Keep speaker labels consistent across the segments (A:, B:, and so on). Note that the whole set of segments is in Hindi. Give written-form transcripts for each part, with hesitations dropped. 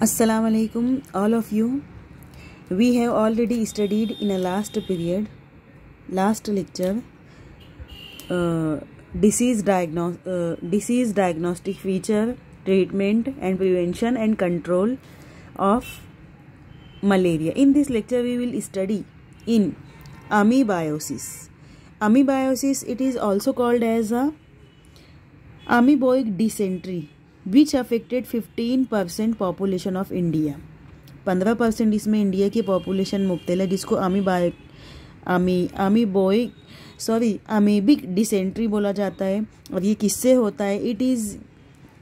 A: Assalamu alaikum, all of you. We have already studied in a last lecture, disease diagnostic feature, treatment and prevention and control of malaria. In this lecture, we will study in amoebiasis. Amoebiasis, it is also called as a amoeboic dysentery, which affected 15% population of India. 15% इसमें इंडिया की पॉपुलेशन मुब्तला है, जिसको अमीबिक डिसेंट्री बोला जाता है। और ये किससे होता है?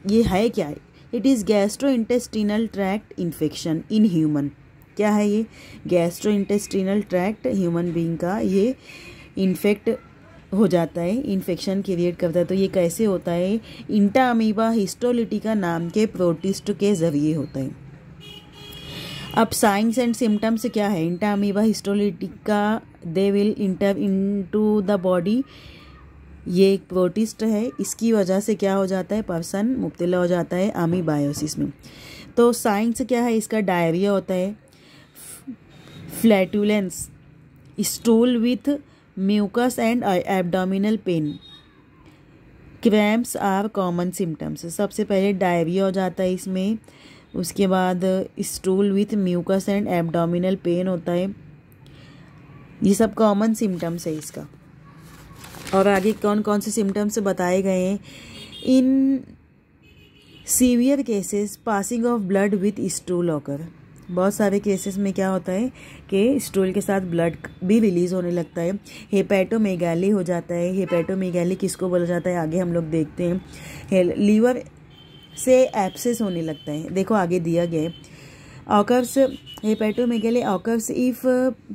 A: ये है क्या है? It is gastrointestinal tract infection in human. क्या है ये? गैस्ट्रोइंटेस्टिनल ट्रैक्ट ह्यूमन बीइंग का ये इन्फेक्ट हो जाता है, इन्फेक्शन क्रिएट करता है। तो ये कैसे होता है? इंटा अमीबा हिस्टोलिटिका नाम के प्रोटिस्ट के जरिए होता है। अब साइंस एंड सिम्टम्स क्या है? इंटा amoeba histolytica they will inter into the body. ये एक प्रोटिस्ट है, इसकी वजह से क्या हो जाता है? पर्सन मुब्तला हो जाता है अमीबायोसिस में। तो साइंस क्या है इसका? डायरिया होता है, flatulence, stool with mucus and abdominal pain, cramps are common symptoms. सबसे पहले डायरिया हो जाता है इसमें, उसके बाद stool with mucus and abdominal pain होता है। ये सब कॉमन सिम्टम्स है इसका। और आगे कौन कौन से सिम्टम्स बताए गए हैं? In severe cases passing of blood with stool occur. बहुत सारे केसेस में क्या होता है कि स्टूल के साथ ब्लड भी रिलीज होने लगता है। हेपेटोमेगाली हो जाता है। हेपेटोमेगाली किसको बोला जाता है? आगे हम लोग देखते हैं। लीवर से एब्सेस होने लगता है। देखो आगे दिया गया है। Occurs hepatomegaly occurs if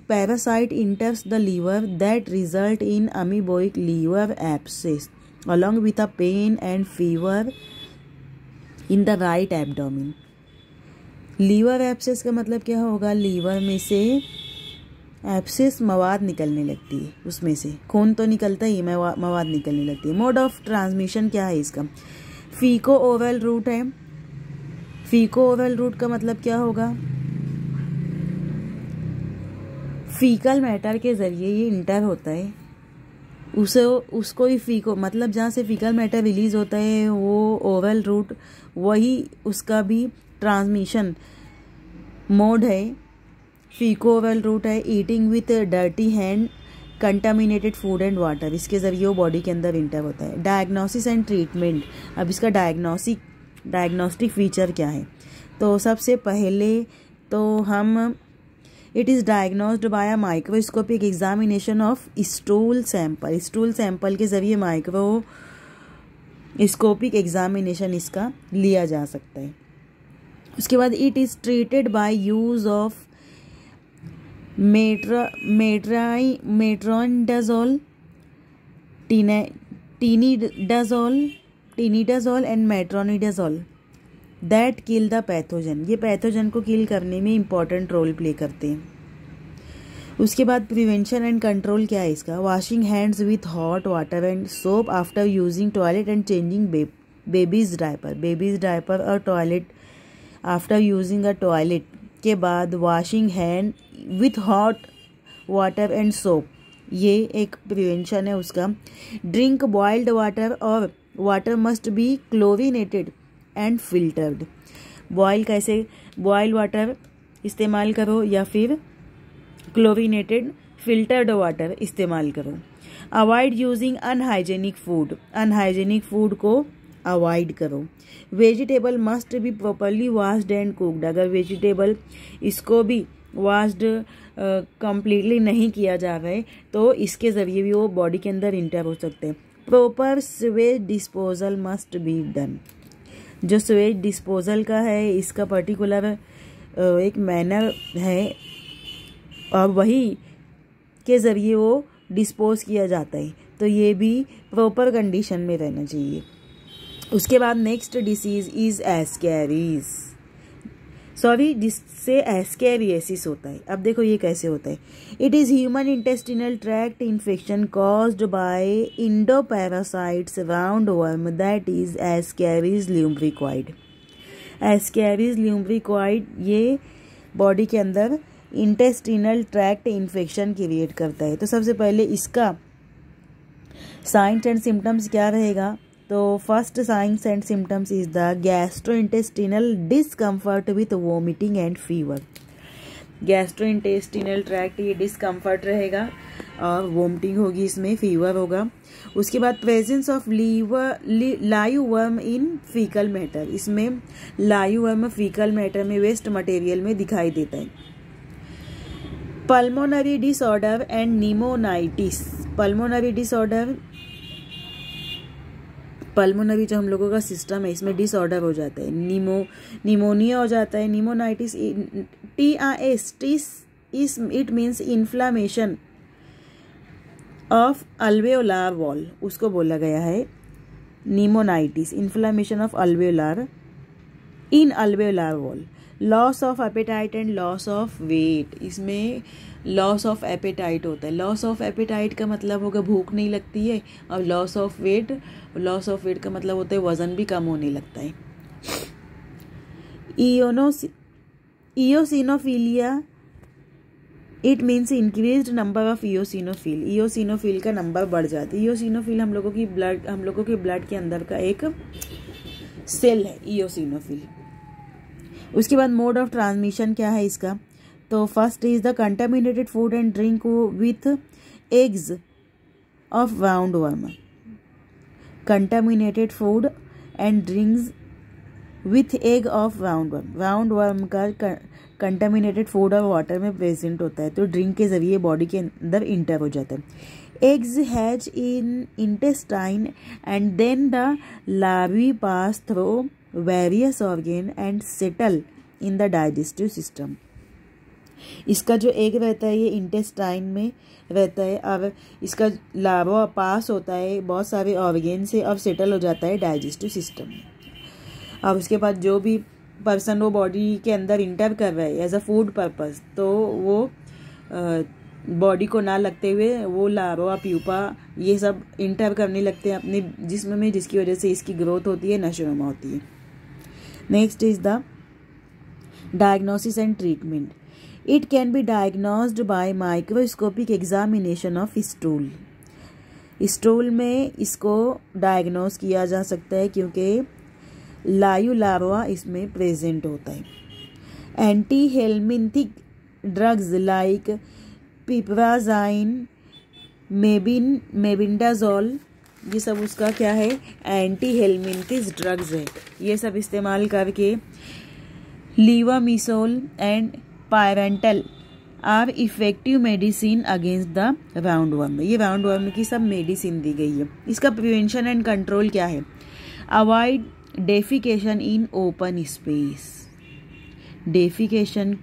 A: parasite enters the liver that result in amoebic liver abscess along with a pain and fever in the right abdomen. Liver abscess का मतलब क्या होगा? लीवर में से एब्सेस मवाद निकलने लगती है, उसमें से खून तो निकलता ही, मवाद निकलने लगती है। मोड ऑफ ट्रांसमिशन क्या है इसका? फीको ओरल रूट है। फीको ओरल रूट का मतलब क्या होगा? फीकल मैटर के जरिए ये इंटर होता है। उसको ही फीको मतलब जहाँ से फीकल मैटर रिलीज होता है वो ओरल रूट, वही उसका भी ट्रांसमिशन मोड है। फीको ओरल रूट है। Eating with dirty hand, contaminated food and water, इसके ज़रिए वो बॉडी के अंदर इंटर होता है। Diagnosis and treatment. अब इसका डायग्नोस्टिक फीचर क्या है? तो सबसे पहले तो हम it is diagnosed bye a microscopic examination of stool sample. Stool sample के ज़रिए माइक्रोस्कोपिक एग्जामिनेशन इसका लिया जा सकता है। उसके बाद it is treated by use of metronidazole, tinidazole and metronidazole that kill the pathogen. ये पैथोजन को किल करने में इंपॉर्टेंट रोल प्ले करते हैं। उसके बाद प्रिवेंशन एंड कंट्रोल क्या है इसका? Washing hands with hot water and soap after using toilet and changing babies diaper और toilet after using a toilet के बाद washing hand with hot water and soap, ये एक प्रिवेंशन है उसका। ड्रिंक बॉइल्ड वाटर और water must be chlorinated and filtered. Boiled water इस्तेमाल करो या फिर क्लोरीनेटेड फिल्टर्ड वाटर इस्तेमाल करो। अवॉइड यूजिंग अनहाइजेनिक फूड को अवॉइड करो। Vegetable must be properly washed and cooked. अगर वेजिटेबल इसको भी वॉश्ड कंप्लीटली नहीं किया जा रहा है तो इसके ज़रिए भी वो बॉडी के अंदर इंटर हो सकते हैं। Proper Suez disposal must be done. जो स्वेज डिस्पोजल का है इसका पर्टिकुलर एक मैनर है और वही के ज़रिए वो डिस्पोज किया जाता है, तो ये भी प्रॉपर कंडीशन में रहना चाहिए। उसके बाद नेक्स्ट डिसीज इज जिससे एस्कैरियासिस होता है। अब देखो ये कैसे होता है। It is human intestinal tract infection caused by endoparasites round worm that is ascaris lumbricoid. Ascaris lumbricoid ये बॉडी के अंदर इंटेस्टिनल ट्रैक्ट इन्फेक्शन क्रिएट करता है। तो सबसे पहले इसका साइंस एंड सिम्टम्स क्या रहेगा? तो first science and symptoms is the gastrointestinal discomfort with vomiting and fever. Gastrointestinal tract ये डिस्कम्फर्ट रहेगा और वोमिटिंग होगी, इसमें फीवर होगा। उसके बाद presence of live worm in faecal matter, इसमें लाइव वर्म फीकल मैटर में वेस्ट मटेरियल में दिखाई देता है। Pulmonary disorder and pneumonitis. Pulmonary disorder, pulmonary जो हम लोगों का सिस्टम है इसमें डिसऑर्डर हो जाता है, निमोनिया हो जाता है। Pneumonitis TIS it means inflammation of alveolar wall, उसको बोला गया है pneumonitis, inflammation of alveolar in alveolar wall. Loss of appetite and loss of weight, इसमें लॉस ऑफ एपेटाइट होता है। लॉस ऑफ एपेटाइट का मतलब होगा भूख नहीं लगती है, और लॉस ऑफ वेट का मतलब होता है वजन भी कम होने लगता है। Eosinophilia it means increased number of eosinophil, eosinophil का नंबर बढ़ जाता है। इयोसिनोफिल हम लोगों के ब्लड के अंदर का एक सेल है इयोसिनोफिल। उसके बाद मोड ऑफ ट्रांसमिशन क्या है इसका? तो first is the contaminated food and drink with eggs of wound worm. Contaminated food and drinks with egg of wound worm. Wound worm का कंटामिनेटेड फूड और वाटर में प्रेजेंट होता है, तो ड्रिंक के जरिए बॉडी के अंदर इंटर हो जाता है। Eggs hatch in intestine and then the larvae pass through various organ and settle in the digestive system. इसका जो एग रहता है ये इंटेस्टाइन में रहता है और इसका लार्वा पास होता है बहुत सारे ऑर्गन से और सेटल हो जाता है डाइजेस्टिव सिस्टम में। और उसके बाद जो भी पर्सन वो बॉडी के अंदर इंटर कर रहा है एज अ फूड पर्पस, तो वो बॉडी को ना लगते हुए वो लार्वा प्यूपा ये सब इंटर करने लगते हैं अपने जिस्म में, जिसकी वजह से इसकी ग्रोथ होती है, नशोनुमा होती है। Next is the diagnosis and treatment. It can be diagnosed bye microscopic examination of stool. Stool में इसको डायग्नोस किया जा सकता है क्योंकि लाइव लार्वा इसमें प्रेजेंट होता है। एंटी हेलमिंथिक ड्रग्स लाइक पिपराजाइन, मेबिंडाजोल, ये सब उसका क्या है? एंटी हेलमिंथिस ड्रग्स है। ये सब इस्तेमाल करके levamisole and pyrantel are effective medicine against the round worm. ये राउंड वर्म की सब मेडिसिन दी गई है। इसका प्रिवेंशन एंड कंट्रोल क्या है? Avoid defecation in open space. Defecation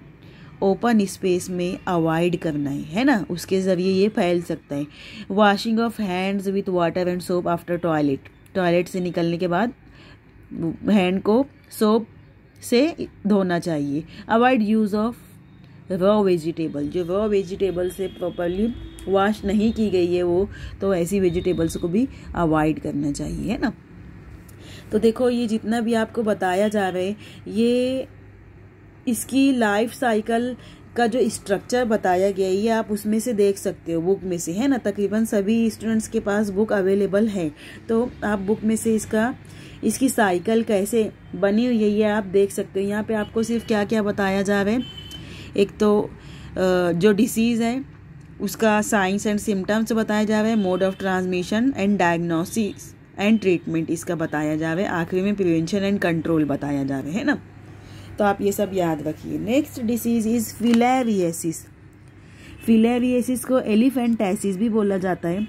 A: open space में अवॉइड करना है ना, उसके ज़रिए ये फैल सकता है। Washing of hands with water and soap after toilet. Toilet से निकलने के बाद हैंड को सोप से धोना चाहिए। Avoid use of raw vegetable. जो रॉ वेजिटेबल से प्रॉपरली वॉश नहीं की गई है वो, तो ऐसी वेजिटेबल्स को भी अवॉइड करना चाहिए, है ना। तो देखो ये जितना भी आपको बताया जा रहा है ये इसकी लाइफ साइकिल का जो स्ट्रक्चर बताया गया है ये आप उसमें से देख सकते हो, बुक में से, है ना। तकरीबन सभी स्टूडेंट्स के पास बुक अवेलेबल है, तो आप बुक में से इसकी साइकिल कैसे बनी हुई है ये आप देख सकते हो। यहाँ पे आपको सिर्फ क्या क्या बताया जा रहा है, एक तो जो डिसीज़ है उसका साइंस एंड सिम्टम्स बताया जा रहा है, mode of transmission and diagnosis and treatment इसका बताया जा रहा है, आखिरी में प्रिवेंशन एंड कंट्रोल बताया जा रहा है ना। तो आप ये सब याद रखिए। Next disease is filariasis. Filariasis को एलिफेंटाइसिस भी बोला जाता है।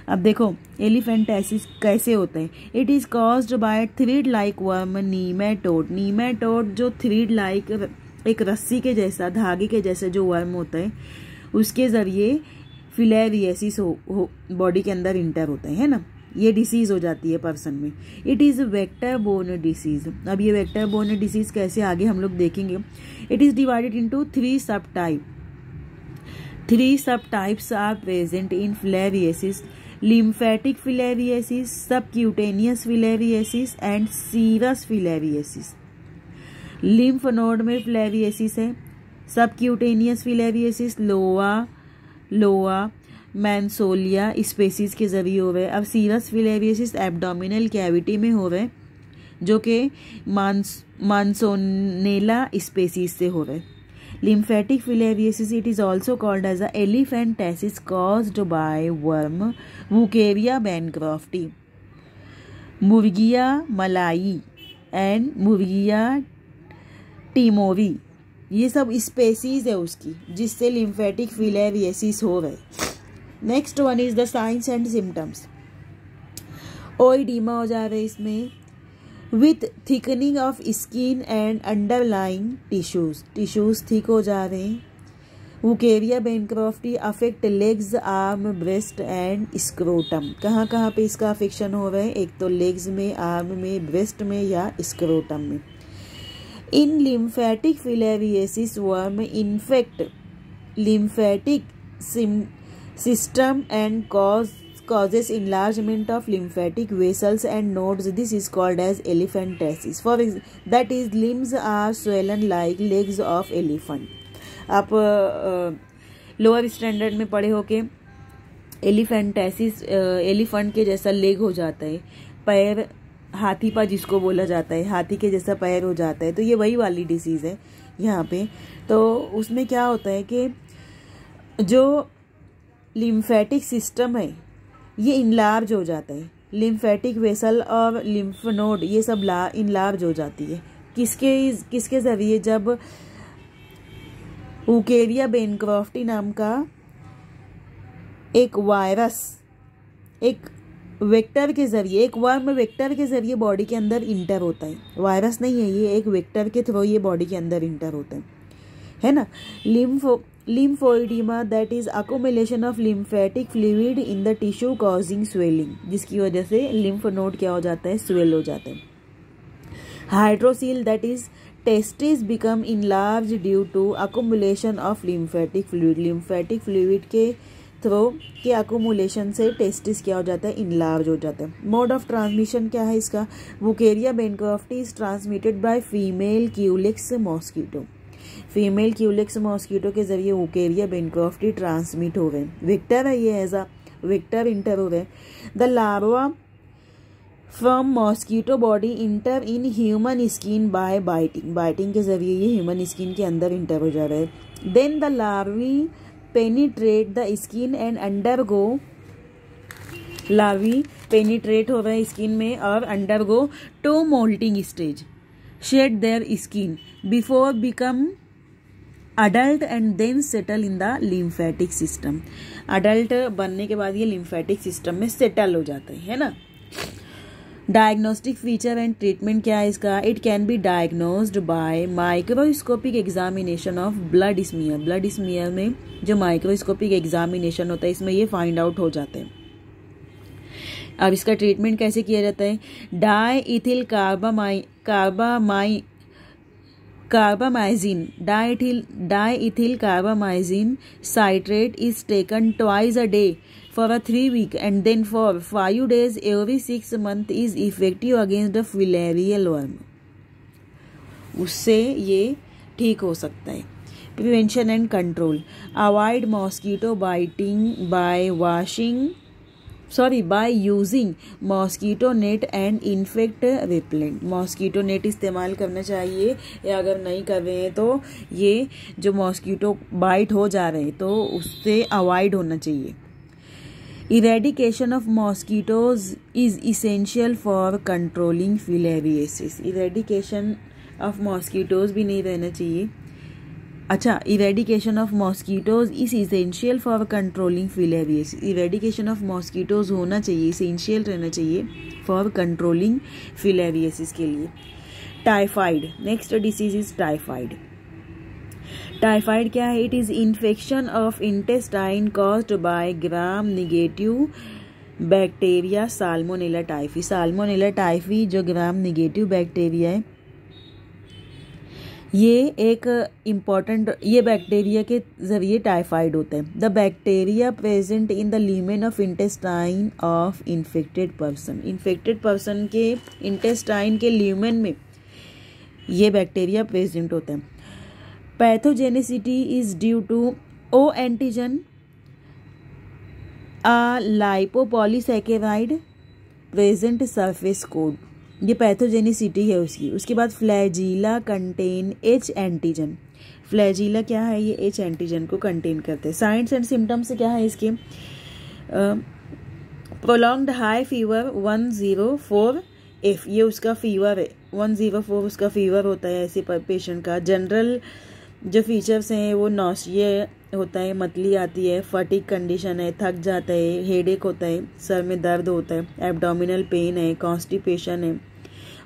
A: अब देखो एलिफेंटाइसिस कैसे होता है? It is caused by thread like worm nematode. Nematode जो थ्रीड लाइक एक रस्सी के जैसा, धागे के जैसा जो वर्म होता है उसके जरिए फिलेरियसिस बॉडी के अंदर इंटर होता है ना। ये डिसीज हो जाती है पर्सन में। It is vector borne disease. अब ये वेक्टर बोर्न डिसीज कैसे आगे हम लोग देखेंगे। इट इज़ डिवाइडेड इनटू 3 सब type. 3 sub types are present in filariasis: lymphatic filariasis, subcutaneous filariasis and serous filariasis. Lymph node में फिलेरियोसिस है। सबक्यूटेनियस फिलेरियोसिस लोआ मैंसोलिया स्पेसीज के जरिए हो रहे। अब सीरस फिलेरियोसिस एब्डोमिनल कैविटी में हो रहे, जो कि मानसोनेला स्पेसीज से हो रहे। Lymphatic फिलेरियोसिस it is also called as a elephantiasis caused by worm वुकेरिया bancrofti, मुर्गिया मलाई एंड मुर्गिया टिमोरी। ये सब स्पेसीज है उसकी जिससे लिम्फेटिक फिलेरियोसिस हो रहे। Next one is the signs and symptoms. Oedema हो जा रहे इसमें with thickening of skin and underlying tissues thick हो जा रहे हैं। Wuchereria bancrofti affect legs, arm, breast and scrotum. कहाँ कहाँ पे इसका अफेक्शन हो रहा है? एक तो लेग्स में, आर्म में, ब्रेस्ट में या स्क्रोटम में। In lymphatic filariasis worm infect lymphatic system and causes enlargement of lymphatic vessels and nodes. This is called as elephantiasis. That is, limbs are swollen like legs of elephant. आप लोअर स्टैंडर्ड में पढ़े हो के एलिफेंटेसिस एलिफेंट के जैसा लेग हो जाता है, पैर हाथी पा जिसको बोला जाता है, हाथी के जैसा पैर हो जाता है। तो ये वही वाली डिसीज़ है यहाँ पे। तो उसमें क्या होता है कि जो लिम्फेटिक सिस्टम है ये इनलार्ज हो जाता है, लिम्फेटिक वेसल और लिम्फ नोड ये सब इनलार्ज हो जाती है। किसके ज़रिए? जब वुकेरिया बैनक्रॉफ्टी नाम का एक वायरस एक वेक्टर के जरिए, एक वर्म वेक्टर के जरिए बॉडी के अंदर इंटर होता है। वायरस नहीं है ये, एक वेक्टर के थ्रू ये बॉडी के अंदर इंटर होता है ना। Lymphoedema that is accumulation of lymphatic fluid in the tissue causing swelling, जिसकी वजह से लिम्फ नोड क्या हो जाता है? स्वेल हो जाता है। Hydrocele that is testis become enlarge due to accumulation of lymphatic fluid, lymphatic fluid के थ्रो के अकोमुलेशन से टेस्टिस क्या हो जाता है? इनलार्ज हो जाता है। मोड ऑफ ट्रांसमिशन क्या है इसका? वुकेरिया bancrofti is transmitted by female Culex mosquito, female Culex mosquito के जरिए वुकेरिया बैनक्रॉफ्टी ट्रांसमिट हो गए। विक्टर है ये, एज अ विक्टर इंटर हो गए। The larva from mosquito body inter in human skin bye biting, biting के जरिए ये ह्यूमन स्किन के अंदर इंटर हो जा रहा है। Then the larvae penetrate the skin and undergo, larvae penetrate हो रहे हैं स्किन में और undergo to moulting stage, shed their skin before become adult and then settle in the lymphatic system. Adult बनने के बाद ये लिम्फेटिक सिस्टम में सेटल हो जाते हैं, है ना। डायग्नोस्टिक फीचर एंड ट्रीटमेंट क्या है इसका? It can be diagnosed bye microscopic examination of blood smear, blood smear में जो माइक्रोस्कोपिक एग्जामिनेशन होता है इसमें ये फाइंड आउट हो जाते हैं। अब इसका ट्रीटमेंट कैसे किया जाता है? Diethylcarbamazine, diethylcarbamazine citrate is taken twice a day for a 3 week and then for 5 days every 6 months is effective against the filarial worm. उससे ये ठीक हो सकता है। Prevention and control, avoid mosquito biting by using mosquito net and infect repellent. Mosquito net इस्तेमाल करना चाहिए, या अगर नहीं कर रहे हैं तो ये जो मॉस्किटो बाइट हो जा रहे हैं तो उससे अवॉइड होना चाहिए। Eradication of mosquitoes is essential for controlling filariasis. Eradication of mosquitoes भी नहीं रहना चाहिए। अच्छा, eradication of mosquitoes is essential for controlling filariasis. Eradication of mosquitoes होना चाहिए, essential रहना चाहिए for controlling filariasis के लिए। Typhoid, next disease is typhoid. Typhoid क्या है? It is infection of intestine caused by gram negative bacteria salmonella typhi. Salmonella typhi जो ग्राम निगेटिव बैक्टीरिया है ये एक इम्पॉर्टेंट, ये बैक्टीरिया के जरिए टाइफाइड होता है। The bacteria present in the lumen of intestine of infected person, infected person के इंटेस्टाइन के ल्यूमेन में ये बैक्टीरिया प्रेजेंट होता है। Pathogenicity is due to O antigen, a lipopolysaccharide present surface coat, ये पैथोजेनिसिटी है उसकी। उसके बाद flagella contain H antigen, flagella क्या है, ये एच एंटीजन को कंटेन करते हैं। साइंस एंड सिम्टम्स क्या है इसके, प्रोलॉन्ग्ड हाई फीवर 104 एफ, ये उसका फीवर है, 104 उसका फीवर होता है ऐसे पेशेंट का। जनरल जो फीचर्स हैं वो नॉसिया होता है, मतली आती है, फटीक कंडीशन है, थक जाता है, हेडेक होता है, सर में दर्द होता है, एब्डोमिनल पेन है, कॉन्स्टिपेशन है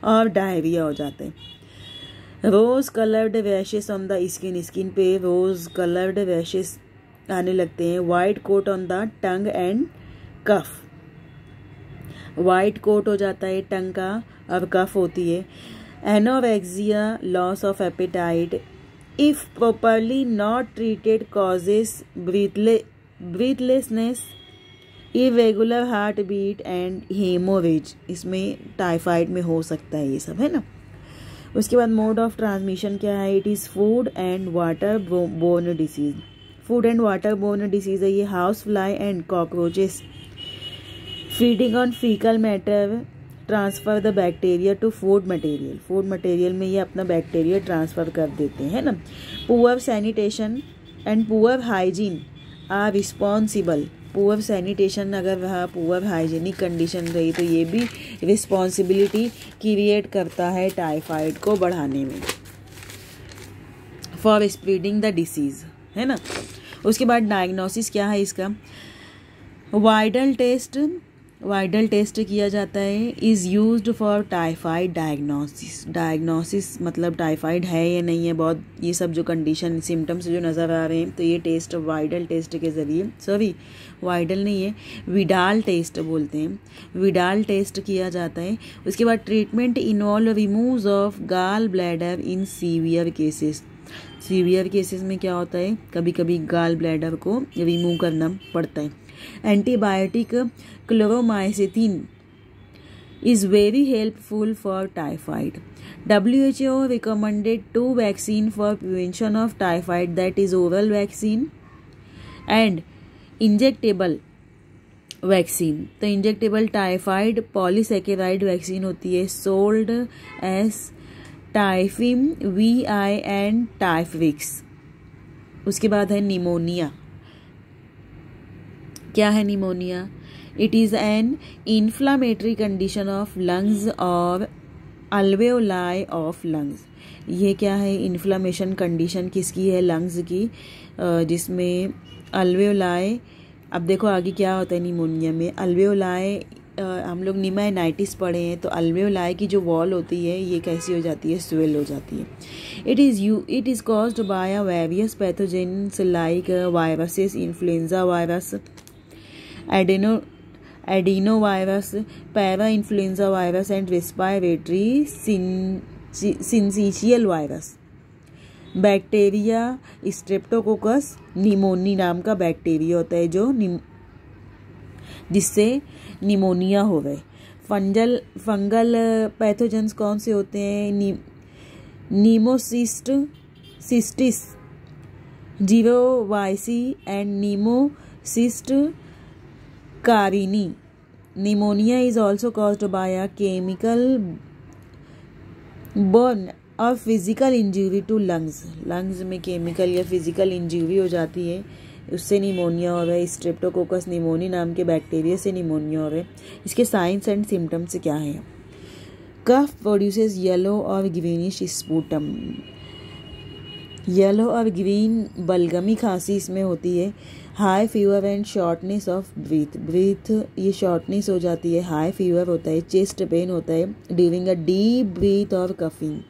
A: और डायरिया हो जाता है। Rose coloured rashes on the skin, skin पे रोज कलर्ड रैशेस आने लगते हैं। White coat on the tongue and cough, white coat हो जाता है टंग का और कफ होती है। Anorexia, loss of appetite, if properly not treated causes breathlessness, irregular heartbeat and hemorrhage, इसमें टाइफाइड में हो सकता है ये सब, है ना। उसके बाद मोड ऑफ ट्रांसमिशन क्या है, it is food and water borne disease, food and water borne disease है ये। House fly and cockroaches feeding on faecal matter transfer the bacteria to food material, food material में ये अपना बैक्टीरिया ट्रांसफ़र कर देते हैं ना। Poor sanitation and poor hygiene are responsible, poor sanitation अगर रहा, पुअर हाइजीनिक कंडीशन रही तो ये भी रिस्पॉन्सिबिलिटी क्रिएट करता है टाइफाइड को बढ़ाने में, फॉर स्प्रेडिंग द डिसीज़, है ना। उसके बाद डायग्नोसिस क्या है इसका, वाइडल टेस्ट किया जाता है, is used for typhoid diagnosis, diagnosis मतलब टाइफाइड है या नहीं है, बहुत ये सब जो कंडीशन सिम्टम्स जो नज़र आ रहे हैं तो ये टेस्ट वाइडल टेस्ट के ज़रिए, सॉरी वाइडल नहीं है, विडाल टेस्ट बोलते हैं, विडाल टेस्ट किया जाता है। उसके बाद treatment involve remove of gall bladder in severe cases, severe cases में क्या होता है, कभी कभी गाल ब्लैडर को रिमूव करना पड़ता है। Antibiotic chloromycetin is very helpful for typhoid. WHO recommended 2 vaccine for prevention of typhoid, that is oral vaccine and injectable vaccine. तो injectable typhoid polysaccharide vaccine होती है, sold as Typhim VI and Typhwix। उसके बाद है निमोनिया, क्या है pneumonia, it is an inflammatory condition of lungs और अल्वेओलाई ऑफ लंग्स। ये क्या है, इन्फ्लामेशन कंडीशन किसकी है, लंग्स की, जिसमें अल्वेओलाई, अब देखो आगे क्या होता है निमोनिया में, अल्वेओलाई, हम लोग निमाइनाइटिस पढ़े हैं तो अल्वेओलाई की जो वॉल होती है ये कैसी हो जाती है, स्वेल हो जाती है। It is caused by various pathogens like viruses, influenza virus, adenovirus, para-influenza virus and respiratory syncytial virus। Bacteria Streptococcus pneumoniae नाम का बैक्टीरिया होता है जो जिससे निमोनिया हो गए। फंगल पैथोजेंस कौन से होते हैं, Pneumocystis jirovecii and Pneumocystis carinii. Pneumonia is also caused by a chemical burn और physical injury to lungs, lungs में केमिकल या फिजिकल इंजरी हो जाती है, उससे निमोनिया हो रहा है। स्ट्रेप्टोकोकस निमोनी नाम के बैक्टीरिया से निमोनिया हो रहा है। इसके साइंस एंड सिम्टम्स क्या हैं, कफ प्रोड्यूसेस येलो और ग्रीनिश स्पूटम, येलो और ग्रीन बलगमी खांसी इसमें होती है। High fever and shortness of breath, ये शॉर्टनेस हो जाती है, हाई फीवर होता है, चेस्ट पेन होता है ड्यूरिंग अ डीप ब्रीथ और कफिंग,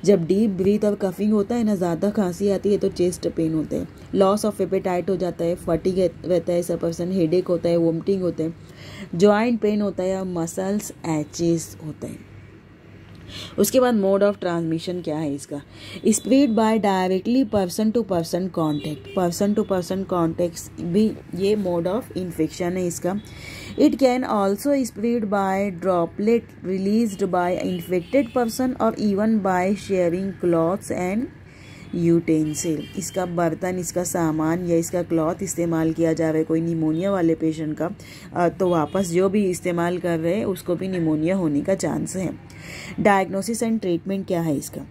A: जब डीप ब्रीथ और कफिंग होता है ना, ज़्यादा खांसी आती है तो चेस्ट पेन होता है। लॉस ऑफ एपेटाइट हो जाता है, फटीग रहता है सब पर्सन, हेडेक होता है, वोमिटिंग होता है, जॉइंट पेन होता है और मसल्स एचेस होता है। उसके बाद मोड ऑफ ट्रांसमिशन क्या है इसका, spread by directly person to person contact, person to person contact भी ये मोड ऑफ इन्फेक्शन है इसका। It can also spread by droplet released by infected person or even by sharing cloths and utensil. इसका बर्तन, इसका सामान या इसका क्लॉथ इस्तेमाल किया जा रहा है कोई निमोनिया वाले पेशेंट का, तो वापस जो भी इस्तेमाल कर रहे हैं उसको भी निमोनिया होने का चांस है। डायग्नोसिस एंड ट्रीटमेंट क्या है इसका?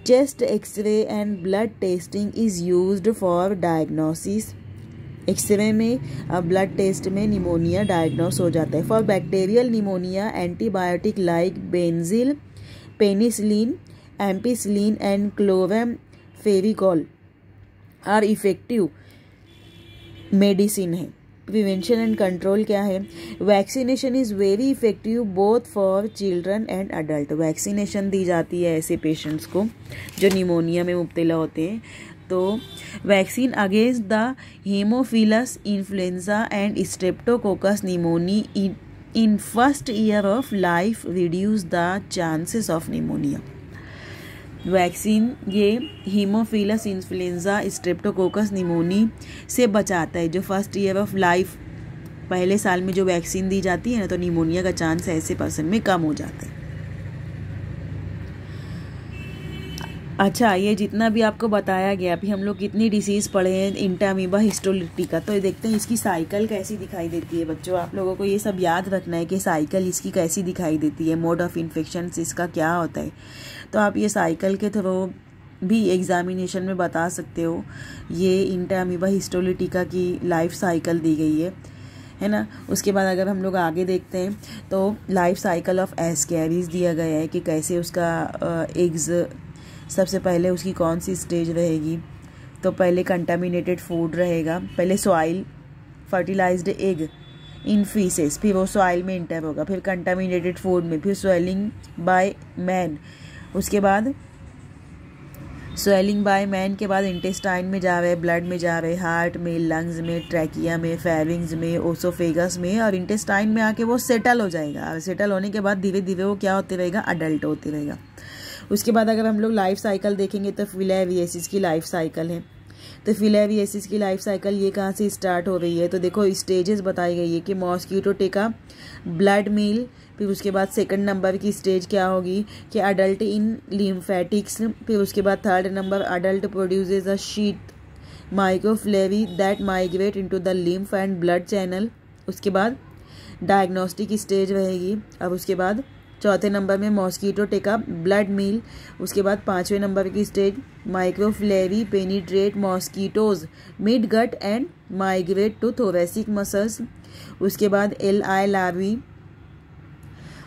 A: Chest X-ray and blood testing is used for diagnosis. X-ray में ब्लड टेस्ट में निमोनिया डायग्नोस हो जाता है। For bacterial pneumonia antibiotic like benzyl, penicillin, ampicillin and clavam Fevicol are effective medicine है। प्रिवेंशन एंड कंट्रोल क्या है? Vaccination is very effective both for children and adult. Vaccination दी जाती है ऐसे पेशेंट्स को जो निमोनिया में मुब्तला होते हैं। तो vaccine against the Haemophilus influenza and Streptococcus pneumoniae in first year of life reduce the chances of pneumonia. Vaccine ये हीमोफिलस इन्फ्लुएंजा स्ट्रेप्टोकोकस निमोनी से बचाता है। जो फर्स्ट ईयर ऑफ लाइफ, पहले साल में जो वैक्सीन दी जाती है ना, तो निमोनिया का चांस ऐसे पर्सन में कम हो जाता है। अच्छा, ये जितना भी आपको बताया गया, अभी हम लोग कितनी डिसीज़ पढ़े हैं इंटामीबा हिस्टोलिटिका, तो देखते हैं इसकी साइकिल कैसी दिखाई देती है। बच्चों, आप लोगों को ये सब याद रखना है कि साइकिल इसकी कैसी दिखाई देती है, मोड ऑफ इन्फेक्शन इसका क्या होता है। तो आप ये साइकिल के थ्रू भी एग्जामिनेशन में बता सकते हो। ये इंटामीबा हिस्टोलिटिका की लाइफ साइकिल दी गई है ना। उसके बाद अगर हम लोग आगे देखते हैं तो लाइफ साइकिल ऑफ एस्कैरिस दिया गया है कि कैसे उसका एग्स, सबसे पहले उसकी कौन सी स्टेज रहेगी। तो पहले कंटामिनेटेड फूड रहेगा, पहले soil fertilised egg in faeces, फिर वो सॉइल में इंटर होगा, फिर कंटामिनेटेड फूड में, फिर स्वेलिंग बाय मैन, उसके बाद स्वेलिंग बाय मैन के बाद इंटेस्टाइन में जा रहे, ब्लड में जा रहे, हार्ट में, लंग्स में, ट्रैकिया में, फेरिंग्स में, ओसोफेगस में, और इंटेस्टाइन में आके वो सेटल हो जाएगा। और सेटल होने के बाद धीरे धीरे वो क्या होते रहेगा? अडल्ट होते रहेगा। उसके बाद अगर हम लोग लाइफ साइकिल देखेंगे तो फिलेरिएसिस की लाइफ साइकिल है। तो फिलेरिएसिस की लाइफ साइकिल ये कहाँ से स्टार्ट हो रही है? तो देखो स्टेजेस बताई गई है कि मॉस्किटो टेका ब्लड मील, फिर उसके बाद सेकंड नंबर की स्टेज क्या होगी कि अडल्ट इन लिम्फेटिक्स, फिर उसके बाद third number adult produces a sheathed microfilariae that migrate into the lymph and blood channel. उसके बाद डायग्नोस्टिक स्टेज रहेगी। अब उसके बाद चौथे नंबर में मॉस्किटो टेका ब्लड मील। उसके बाद पाँचवें नंबर की stage microfilariae penetrate mosquito's mid gut and migrate to thoracic muscles. उसके बाद LI लार्वी,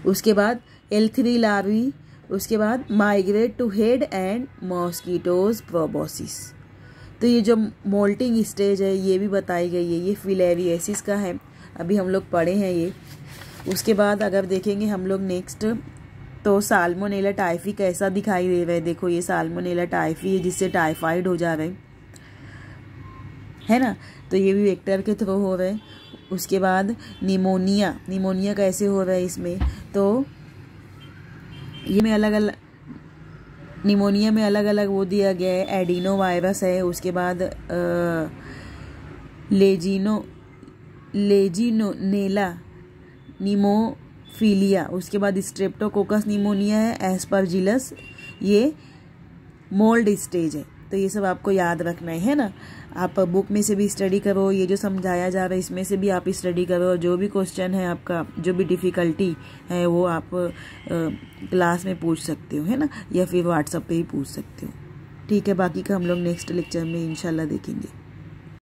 A: उसके बाद L3 लार्वी, उसके बाद migrate to head and mosquitoes proboscis. तो ये जो मोल्टिंग स्टेज है ये भी बताई गई है, ये फिलेरिएसिस का है, अभी हम लोग पढ़े हैं ये। उसके बाद अगर देखेंगे हम लोग नेक्स्ट, तो साल्मोनेला टाइफी कैसा दिखाई दे रहा है। देखो ये साल्मोनेला टाइफी है जिससे टाइफाइड हो जा रहे है ना, तो ये भी वेक्टर के थ्रू हो रहे हैं। उसके बाद निमोनिया कैसे हो रहा है इसमें, तो ये में अलग अलग निमोनिया में अलग अलग वो दिया गया है, एडिनो वायरस है। उसके बाद लेजिनोनेला निमोफिलिया, उसके बाद स्ट्रेप्टोकोकस निमोनिया है, एस्परजिलस ये मोल्ड स्टेज है। तो ये सब आपको याद रखना है ना। आप बुक में से भी स्टडी करो, ये जो समझाया जा रहा है इसमें से भी आप स्टडी करो, और जो भी क्वेश्चन है आपका, जो भी डिफ़िकल्टी है वो आप क्लास में पूछ सकते हो, है ना, या फिर व्हाट्सएप पे ही पूछ सकते हो। ठीक है, बाकी का हम लोग नेक्स्ट लेक्चर में इंशाल्लाह देखेंगे।